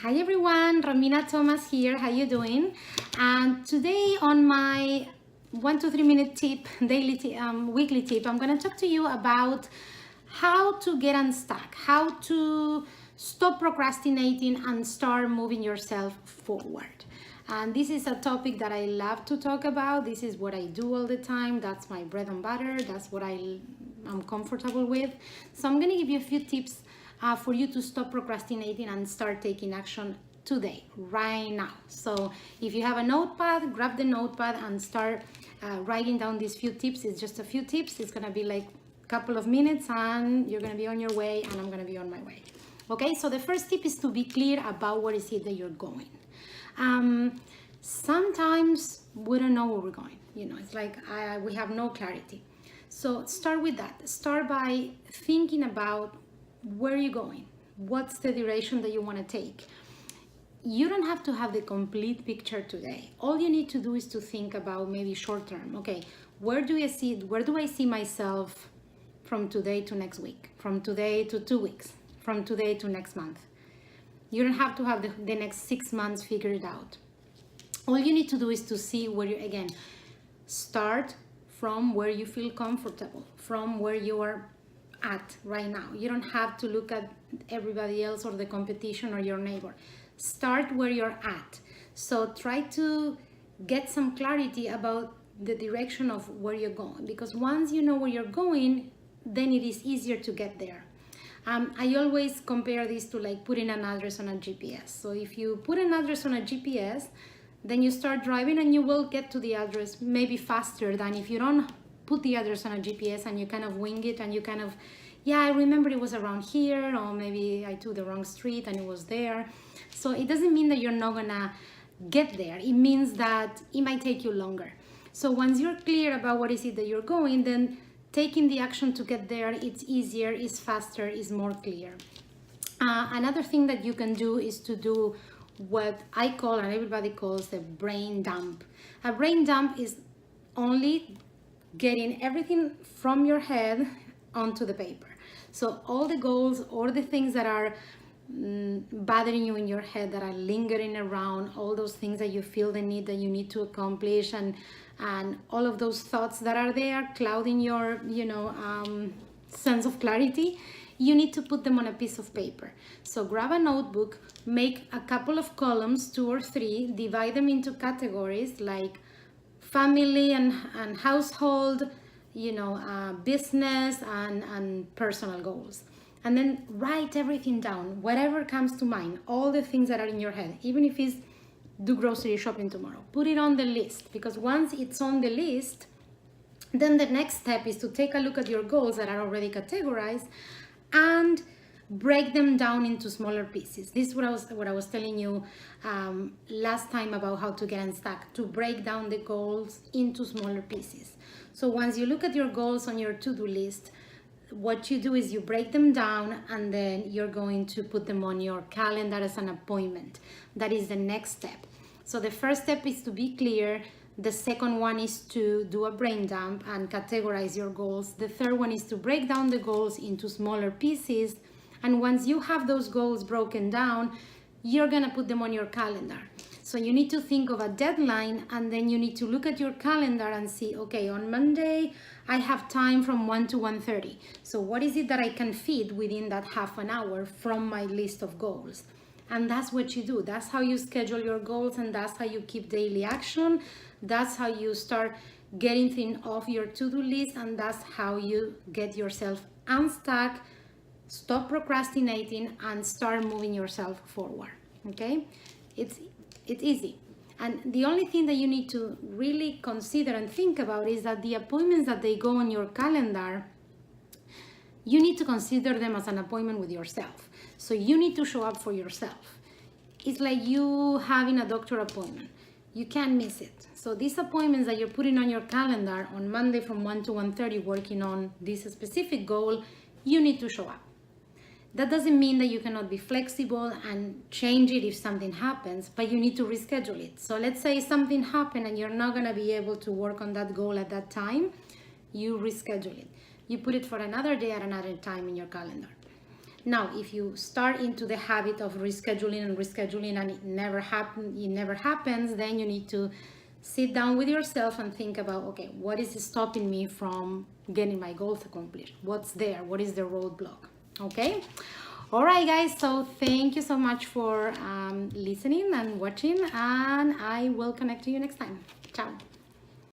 Hi everyone, Romina Tomas here. How you doing? And today on my 1 to 3 minute tip, weekly tip, I'm going to talk to you about how to get unstuck, how to stop procrastinating and start moving yourself forward. And this is a topic that I love to talk about. This is what I do all the time. That's my bread and butter. That's what I'm comfortable with. So I'm going to give you a few tips for you to stop procrastinating and start taking action today, right now. So if you have a notepad, grab the notepad and start writing down these few tips. It's just a few tips. It's going to be like a couple of minutes and you're going to be on your way and I'm going to be on my way. Okay, so the first tip is to be clear about what is it that you're going. Sometimes we don't know where we're going. You know, it's like we have no clarity. So start with that. Start by thinking about where you're going. What's the direction that you want to take? You don't have to have the complete picture today. All you need to do is to think about maybe short term. Okay, where do I see myself from today to next week? From today to 2 weeks? From today to next month? You don't have to have the next 6 months figured out. All you need to do is to see where you, again, start from where you feel comfortable, from where you are at right now. You don't have to look at everybody else or the competition or your neighbor. Start where you're at. So try to get some clarity about the direction of where you're going, because once you know where you're going, then it is easier to get there. I always compare this to like putting an address on a GPS. So if you put an address on a GPS, then you start driving and you will get to the address maybe faster than if you don't put the address on a GPS and you kind of wing it and you kind of, yeah, I remember it was around here, or maybe I took the wrong street and it was there. So it doesn't mean that you're not gonna get there. It means that it might take you longer. So once you're clear about what is it that you're going, then taking the action to get there, it's easier, it's faster, it's more clear. Another thing that you can do is to do what I call, and everybody calls, the brain dump. A brain dump is only getting everything from your head onto the paper. So all the goals or the things that are bothering you in your head, that are lingering around, all those things that you feel the need that you need to accomplish, and all of those thoughts that are there clouding your sense of clarity, you need to put them on a piece of paper. So grab a notebook, make a couple of columns, 2 or 3, divide them into categories like family and household, business and personal goals. And then write everything down, whatever comes to mind, all the things that are in your head, even if it's do grocery shopping tomorrow. Put it on the list, because once it's on the list, then the next step is to take a look at your goals that are already categorized and break them down into smaller pieces. This is what I was telling you last time about how to get unstuck, to break down the goals into smaller pieces. So once you look at your goals on your to-do list, what you do is you break them down and then you're going to put them on your calendar as an appointment. That is the next step. So the first step is to be clear. The second one is to do a brain dump and categorize your goals. The third one is to break down the goals into smaller pieces. And once you have those goals broken down, you're gonna put them on your calendar. So you need to think of a deadline, and then you need to look at your calendar and see, okay, on Monday, I have time from 1 to 1:30. So what is it that I can fit within that half an hour from my list of goals? And that's what you do. That's how you schedule your goals, and that's how you keep daily action. That's how you start getting things off your to-do list, and that's how you get yourself unstuck, stop procrastinating, and start moving yourself forward. Okay? It's easy. And the only thing that you need to really consider and think about is that the appointments that they go on your calendar, you need to consider them as an appointment with yourself. So you need to show up for yourself. It's like you having a doctor appointment. You can't miss it. So these appointments that you're putting on your calendar on Monday from 1 to 1:30 working on this specific goal, you need to show up. That doesn't mean that you cannot be flexible and change it if something happens, but you need to reschedule it. So let's say something happened and you're not gonna be able to work on that goal at that time, you reschedule it. You put it for another day at another time in your calendar. Now, if you start into the habit of rescheduling and it never happens, then you need to sit down with yourself and think about, okay, what is stopping me from getting my goals accomplished? What's there? What is the roadblock? Okay. All right, guys. So thank you so much for listening and watching, and I will connect to you next time. Ciao.